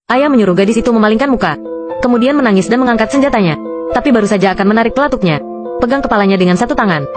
Ayah menyuruh gadis itu memalingkan muka. Kemudian menangis dan mengangkat senjatanya. Tapi baru saja akan menarik pelatuknya. Pegang kepalanya dengan satu tangan.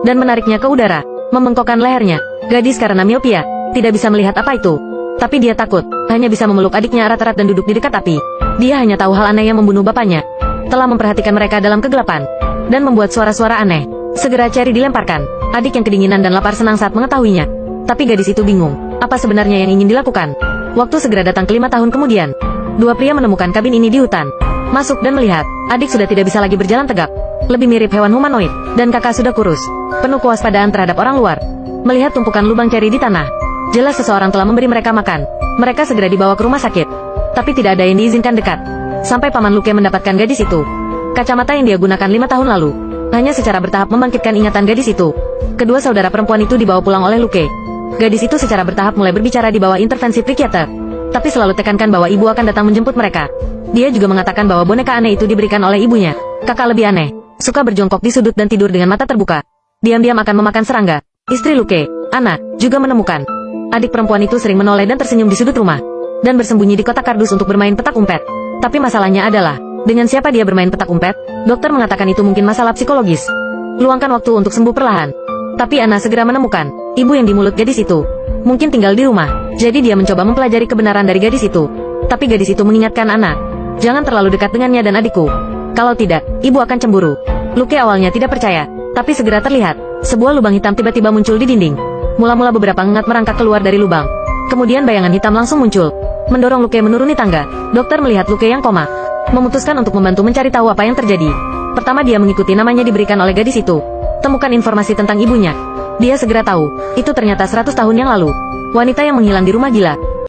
Dan menariknya ke udara. Membengkokkan lehernya. Gadis karena miopia. Tidak bisa melihat apa itu. Tapi dia takut. Hanya bisa memeluk adiknya erat-erat dan duduk di dekat api. Dia hanya tahu hal aneh yang membunuh bapaknya. Telah memperhatikan mereka dalam kegelapan. Dan membuat suara-suara aneh. Segera Cherry dilemparkan. Adik yang kedinginan dan lapar senang saat mengetahuinya. Tapi gadis itu bingung. Apa sebenarnya yang ingin dilakukan? Waktu segera datang ke 5 tahun kemudian. Dua pria menemukan kabin ini di hutan. Masuk dan melihat, adik sudah tidak bisa lagi berjalan tegak. Lebih mirip hewan humanoid, dan kakak sudah kurus. Penuh kewaspadaan terhadap orang luar. Melihat tumpukan lubang ceri di tanah. Jelas seseorang telah memberi mereka makan. Mereka segera dibawa ke rumah sakit. Tapi tidak ada yang diizinkan dekat. Sampai Paman Luke mendapatkan gadis itu. Kacamata yang dia gunakan 5 tahun lalu. Hanya secara bertahap membangkitkan ingatan gadis itu. Kedua saudara perempuan itu dibawa pulang oleh Luke. Gadis itu secara bertahap mulai berbicara di bawah intervensi psikiater. Tapi selalu tekankan bahwa ibu akan datang menjemput mereka. Dia juga mengatakan bahwa boneka aneh itu diberikan oleh ibunya. Kakak lebih aneh. Suka berjongkok di sudut dan tidur dengan mata terbuka. Diam-diam akan memakan serangga. Istri Luke, Anna, juga menemukan. Adik perempuan itu sering menoleh dan tersenyum di sudut rumah. Dan bersembunyi di kotak kardus untuk bermain petak umpet. Tapi masalahnya adalah, dengan siapa dia bermain petak umpet? Dokter mengatakan itu mungkin masalah psikologis. Luangkan waktu untuk sembuh perlahan. Tapi Anna segera menemukan ibu yang di mulut gadis itu. Mungkin tinggal di rumah. Jadi dia mencoba mempelajari kebenaran dari gadis itu. Tapi gadis itu mengingatkan Anna, jangan terlalu dekat dengannya dan adikku. Kalau tidak, ibu akan cemburu. Luke awalnya tidak percaya. Tapi segera terlihat, sebuah lubang hitam tiba-tiba muncul di dinding. Mula-mula beberapa ngengat merangkak keluar dari lubang. Kemudian bayangan hitam langsung muncul. Mendorong Luke menuruni tangga. Dokter melihat Luke yang koma. Memutuskan untuk membantu mencari tahu apa yang terjadi. Pertama dia mengikuti namanya diberikan oleh gadis itu. Temukan informasi tentang ibunya. Dia segera tahu, itu ternyata 100 tahun yang lalu. Wanita yang menghilang di rumah gila.